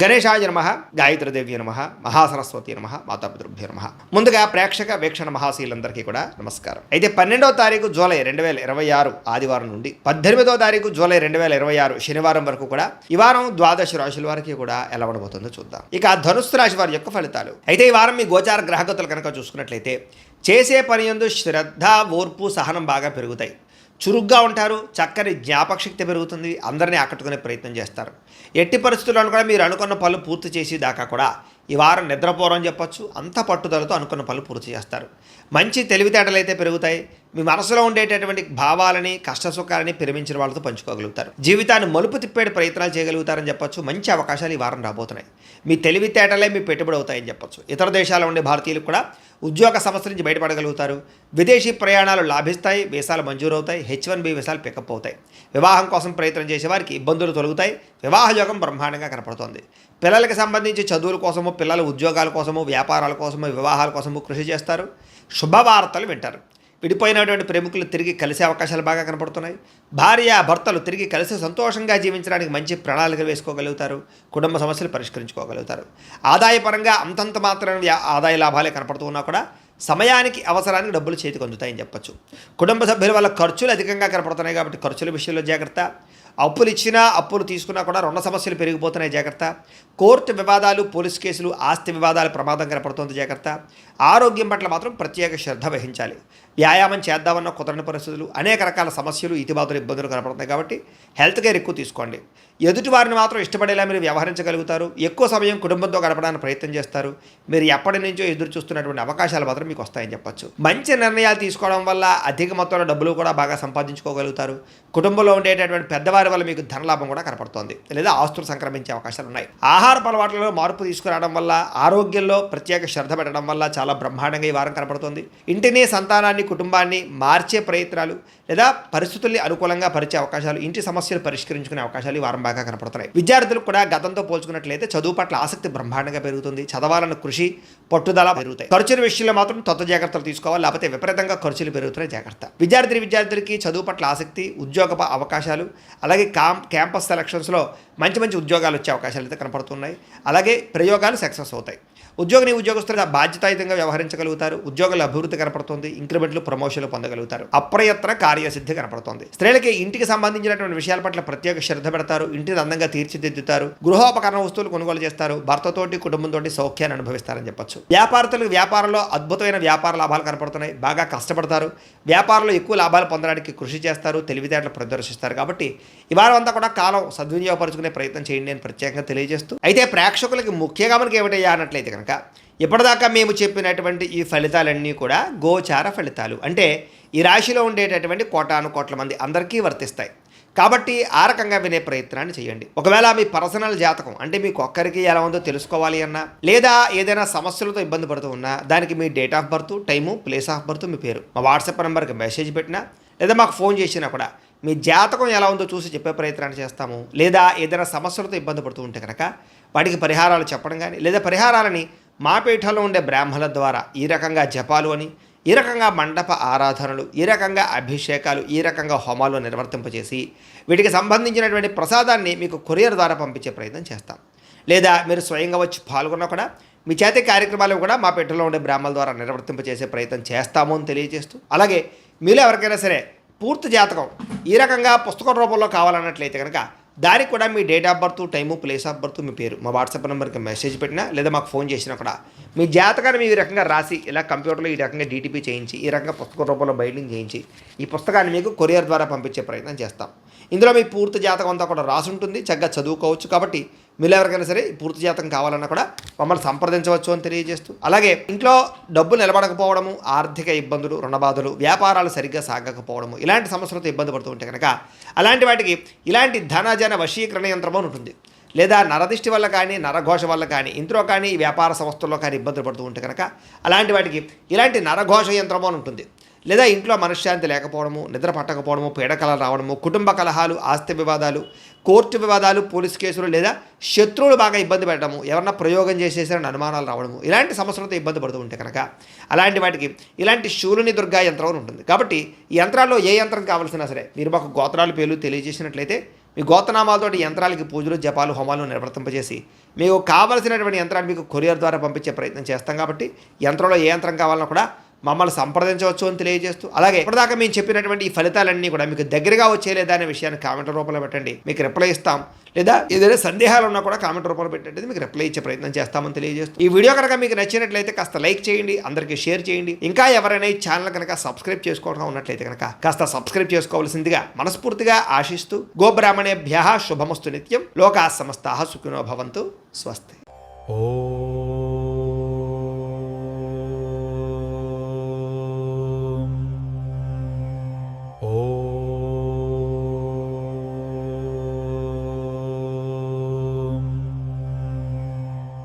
గణేశాయ నమః, గాయత్రీదేవి నమః, మహాసరస్వతి నమః, మాతాపితృభ్యో నమః. ముందుగా ప్రేక్షక వీక్షణ మహాశీలందరికీ కూడా నమస్కారం. అయితే 12వ తారీఖు జూలై 2026 ఆదివారం నుండి 18వ తారీఖు జూలై 2026 శనివారం వరకు కూడా ఈ వారం ద్వాదశ రాశుల వారికి కూడా ఎలా ఉండబోతుందో చూద్దాం. ఇక ధనుస్సు రాశి వారి యొక్క ఫలితాలు. అయితే ఈ వారం మీ గోచార గ్రహగతులు కనుక చూసుకున్నట్లయితే చేసే పని యందు శ్రద్ధ, ఓర్పు, సహనం బాగా పెరుగుతాయి. చురుగ్గా ఉంటారు, చక్కని జ్ఞాపకశక్తి పెరుగుతుంది, అందరినీ ఆకట్టుకునే ప్రయత్నం చేస్తారు. ఎట్టి పరిస్థితుల్లో కూడా మీరు అనుకున్న పనులు పూర్తి చేసి దాకా కూడా ఈ వారం నిద్రపోరని చెప్పొచ్చు. అంత పట్టుదలతో అనుకున్న పనులు పూర్తి చేస్తారు. మంచి తెలివితేటలు అయితే పెరుగుతాయి. మీ మనసులో ఉండేటటువంటి భావాలని, కష్టసుఖాలని ప్రేమించిన వాళ్ళతో పంచుకోగలుగుతారు. జీవితాన్ని మలుపు తిప్పే ప్రయత్నాలు చేయగలుగుతారని చెప్పొచ్చు. మంచి అవకాశాలు ఈ వారం రాబోతున్నాయి. మీ తెలివితేటలే మీ పెట్టుబడి అవుతాయని చెప్పొచ్చు. ఇతర దేశాల్లో ఉండే భారతీయులకు కూడా ఉద్యోగ సమస్య నుంచి బయటపడగలుగుతారు. విదేశీ ప్రయాణాలు లాభిస్తాయి, వీసాలు మంజూరవుతాయి, H1B వీసాలు పికప్ అవుతాయి. వివాహం కోసం ప్రయత్నం చేసే వారికి ఇబ్బందులు తొలగుతాయి. వివాహ యోగం బ్రహ్మాండంగా కనపడుతోంది. పిల్లలకి సంబంధించి చదువుల కోసము, పిల్లల ఉద్యోగాల కోసము, వ్యాపారాల కోసము, వివాహాల కోసము కృషి చేస్తారు. శుభవార్తలు వింటారు. విడిపోయినటువంటి ప్రేమికులు తిరిగి కలిసే అవకాశాలు బాగా కనపడుతున్నాయి. భార్య భర్తలు తిరిగి కలిసి సంతోషంగా జీవించడానికి మంచి ప్రణాళికలు వేసుకోగలుగుతారు. కుటుంబ సమస్యలు పరిష్కరించుకోగలుగుతారు. ఆదాయపరంగా అంతంత మాత్రమే ఆదాయ లాభాలే కనపడుతూ ఉన్నా కూడా సమయానికి అవసరానికి డబ్బులు చేతికి అందుతాయని చెప్పొచ్చు. కుటుంబ సభ్యుల వల్ల ఖర్చులు అధికంగా కనపడుతున్నాయి కాబట్టి ఖర్చుల విషయంలో జాగ్రత్త. అప్పులు ఇచ్చినా అప్పులు తీసుకున్నా కూడా రుణ సమస్యలు పెరిగిపోతున్నాయి, జాగ్రత్త. కోర్టు వివాదాలు, పోలీస్ కేసులు, ఆస్తి వివాదాలు ప్రమాదం కనపడుతుంది, జాగ్రత్త. ఆరోగ్యం పట్ల మాత్రం ప్రత్యేక శ్రద్ధ వహించాలి. వ్యాయామం చేద్దామన్న కుదరని పరిస్థితులు, అనేక రకాల సమస్యలు, ఇతిబాతులు, ఇబ్బందులు కనపడుతున్నాయి కాబట్టి హెల్త్ కేర్ ఎక్కువ తీసుకోండి. ఎదుటి వారిని మాత్రం ఇష్టపడేలా మీరు వ్యవహరించగలుగుతారు. ఎక్కువ సమయం కుటుంబంతో గడపడానికి ప్రయత్నం చేస్తారు. మీరు ఎప్పటి నుంచో ఎదురు చూస్తున్నటువంటి అవకాశాలు మాత్రం మీకు వస్తాయని చెప్పొచ్చు. మంచి నిర్ణయాలు తీసుకోవడం వల్ల అధిక మొత్తంలో డబ్బులు కూడా బాగా సంపాదించుకోగలుగుతారు. కుటుంబంలో ఉండేటటువంటి పెద్దవారి వల్ల మీకు ధనలాభం కూడా కనపడుతోంది, లేదా ఆస్తులు సంక్రమించే అవకాశాలు ఉన్నాయి. ఆహార అలవాట్లలో మార్పు తీసుకురావడం వల్ల, ఆరోగ్యంలో ప్రత్యేక శ్రద్ధ పెట్టడం వల్ల చాలా బ్రహ్మాండంగా ఈ వారం కనపడుతుంది. ఇంటిని, సంతానాన్ని, కుటుంబాన్ని మార్చే ప్రయత్నాలు లేదా పరిస్థితుల్ని అనుకూలంగా పరిచే అవకాశాలు, ఇంటి సమస్యలు పరిష్కరించుకునే అవకాశాలు ఈ వారం బాగా కనపడుతున్నాయి. విద్యార్థులకు కూడా గతంతో పోల్చుకున్నట్లయితే చదువు పట్ల ఆసక్తి బ్రహ్మాండంగా పెరుగుతుంది. చదవాలన్న కృషి, పట్టుదల పెరుగుతాయి. ఖర్చుల విషయంలో మాత్రం తత్వ జాగ్రత్తలు తీసుకోవాలి, లేకపోతే విపరీతంగా ఖర్చులు పెరుగుతున్నాయి, జాగ్రత్త. విద్యార్థులకి చదువు పట్ల ఆసక్తి, ఉద్యోగ అవకాశాలు, అలాగే క్యాంపస్ సెలక్షన్స్లో మంచి మంచి ఉద్యోగాలు వచ్చే అవకాశాలు అయితే కనపడుతున్నాయి. అలాగే ప్రయోగాలు సక్సెస్ అవుతాయి. ఉద్యోగస్తులుగా బాధ్యతాయుతంగా వ్యవహరించగలుగుతారు. ఉద్యోగాల అభివృద్ధి కనపడుతుంది. ఇంక్రిమెంట్లు, ప్రమోషన్లు పొందగలుగుతారు. అప్రయత్న కార్యసిద్ధి కనపడుతుంది. స్త్రీలకి ఇంటికి సంబంధించినటువంటి విషయాల పట్ల ప్రత్యేక శ్రద్ధ పెడతారు. ఇంటిని అందంగా తీర్చిదిద్దుతారు. గృహోపకరణ వస్తువులు కొనుగోలు చేస్తారు. భర్తతోటి, కుటుంబంతో సౌఖ్యాన్ని అనుభవిస్తారని చెప్పొచ్చు. వ్యాపారస్తులకు వ్యాపారంలో అద్భుతమైన వ్యాపార లాభాలు కనపడుతున్నాయి. బాగా కష్టపడతారు. వ్యాపారంలో ఎక్కువ లాభాలు పొందడానికి కృషి చేస్తారు. తెలివితేటలు ప్రదర్శిస్తారు. కాబట్టి ఈ వారం అంతా కూడా కాలం సద్వినియోగపరుచుకునే ప్రయత్నం చేయండి అని ప్రత్యేకంగా తెలియజేస్తూ, అయితే ప్రేక్షకులకి ముఖ్యంగా మనకి ఏమిటయ్యా అన్నట్లయితే కనుక ఇప్పటిదాకా మేము చెప్పినటువంటి ఈ ఫలితాలన్నీ కూడా గోచార ఫలితాలు. అంటే ఈ రాశిలో ఉండేటటువంటి కోటాను కోట్ల మంది అందరికీ వర్తిస్తాయి. కాబట్టి ఆ రకంగా వినే ప్రయత్నాన్ని చేయండి. ఒకవేళ మీ పర్సనల్ జాతకం అంటే మీకు ఒక్కరికి ఎలా ఉందో తెలుసుకోవాలి అన్నా, లేదా ఏదైనా సమస్యలతో ఇబ్బంది పడుతూ ఉన్నా, దానికి మీ date of birth, time, place of birth, మీ పేరు మా వాట్సాప్ నెంబర్కి మెసేజ్ పెట్టినా, లేదా మాకు ఫోన్ చేసినా కూడా మీ జాతకం ఎలా ఉందో చూసి చెప్పే ప్రయత్నాన్ని చేస్తాము. లేదా ఏదైనా సమస్యలతో ఇబ్బంది పడుతూ ఉంటే కనుక వాటికి పరిహారాలు చెప్పడం కానీ, లేదా పరిహారాలని మా పీఠంలో ఉండే బ్రాహ్మణుల ద్వారా ఈ రకంగా జపాలు అని, ఈ రకంగా మండప ఆరాధనలు, ఈ రకంగా అభిషేకాలు, ఈ రకంగా హోమాలు నిర్వర్తింపజేసి వీటికి సంబంధించినటువంటి ప్రసాదాన్ని మీకు కొరియర్ ద్వారా పంపించే ప్రయత్నం చేస్తాం. లేదా మీరు స్వయంగా వచ్చి పాల్గొన్నా కూడా మీ చేతి కార్యక్రమాలు కూడా మా పీఠంలో ఉండే బ్రాహ్మణుల ద్వారా నిర్వర్తింపజేసే ప్రయత్నం చేస్తాము అని తెలియజేస్తూ, అలాగే మీలో ఎవరికైనా సరే పూర్తి జాతకం ఈ రకంగా పుస్తకం రూపంలో కావాలన్నట్లయితే కనుక దానికి కూడా మీ date of birth, time, place of birth, మీ పేరు మా వాట్సాప్ నెంబర్కి మెసేజ్ పెట్టినా, లేదా మాకు ఫోన్ చేసినా కూడా మీ జాతకాన్ని మీ రకంగా రాసి ఇలా కంప్యూటర్లో ఈ రకంగా DTP చేయించి, ఈ రకంగా పుస్తకం రూపంలో బైండింగ్ చేయించి ఈ పుస్తకాన్ని మీకు కొరియర్ ద్వారా పంపించే ప్రయత్నం చేస్తాం. ఇందులో మీ పూర్తి జాతకం అంతా కూడా రాసి ఉంటుంది. చక్కగా చదువుకోవచ్చు. కాబట్టి మీరు ఎవరికైనా సరే పూర్తి జాతకం కావాలన్నా కూడా మమ్మల్ని సంప్రదించవచ్చు అని తెలియజేస్తూ, అలాగే ఇంట్లో డబ్బు నిలబడకపోవడము, ఆర్థిక ఇబ్బందులు, రుణబాధలు, వ్యాపారాలు సరిగ్గా సాగకపోవడము, ఇలాంటి సమస్యలతో ఇబ్బంది పడుతూ ఉంటే కనుక అలాంటి వాటికి ఇలాంటి ధనజన వశీకరణ యంత్రం అని ఉంటుంది. లేదా నరదిష్టి వల్ల కానీ, నరఘోష వల్ల కానీ, ఇంట్లో కానీ, వ్యాపార సంస్థల్లో కానీ ఇబ్బందులు పడుతూ ఉంటే కనుక అలాంటి వాటికి ఇలాంటి నరఘోష యంత్రం అని ఉంటుంది. లేదా ఇంట్లో మనశ్శాంతి లేకపోవడము, నిద్ర పట్టకపోవడము, పీడకలలు రావడము, కుటుంబ కలహాలు, ఆస్తి వివాదాలు, కోర్టు వివాదాలు, పోలీస్ కేసులు, లేదా శత్రువులు బాగా ఇబ్బంది పెట్టడము, ఎవరన్నా ప్రయోగం చేసేసారని అనుమానాలు రావడము, ఇలాంటి సమస్యలతో ఇబ్బంది పడుతూ ఉంటే కనుక అలాంటి వాటికి ఇలాంటి శూలుని దుర్గా యంత్రం ఉంటుంది. కాబట్టి ఈ యంత్రాల్లో ఏ యంత్రం కావాల్సినా సరే మీరు మాకు గోత్రాలు పేర్లు తెలియజేసినట్లయితే మీ గోత్రనామాలతోటి యంత్రాలకి పూజలు జపాలు హోమాలు నిర్వర్తింపజేసి మీకు కావలసినటువంటి యంత్రాన్ని మీకు కొరియర్ ద్వారా పంపించే ప్రయత్నం చేస్తాం కాబట్టి యంత్రంలో ఏ యంత్రం కావాలన్నా కూడా మమ్మల్ని సంప్రదించవచ్చు అని తెలియజేస్తూ, అలాగే ఇప్పటిదాకా మేము చెప్పినటువంటి ఈ ఫలితాలన్నీ కూడా మీకు దగ్గరగా వచ్చేలేదా అనే విషయాన్ని కామెంట్ రూపంలో పెట్టండి, మీకు రిప్లై ఇస్తాం. లేదా ఏదైనా సందేహాలు ఉన్నా కూడా కామెంట్ రూపంలో పెట్టండి, మీకు రిప్లై ఇచ్చే ప్రయత్నం చేస్తామని తెలియజేస్తూ, ఈ వీడియో కనుక మీకు నచ్చినట్లయితే కాస్త లైక్ చేయండి, అందరికీ షేర్ చేయండి. ఇంకా ఎవరైనా ఈ ఛానల్ కనుక సబ్స్క్రైబ్ చేసుకోవడం ఉన్నట్లయితే కనుక కాస్త సబ్స్క్రైబ్ చేసుకోవాల్సిందిగా మనస్ఫూర్తిగా ఆశిస్తూ, గోబ్రాహ్మణేభ్యః శుభమస్తు నిత్యం, లోకాః సమస్తాః సుఖినో భవంతు, స్వస్తి. ఓం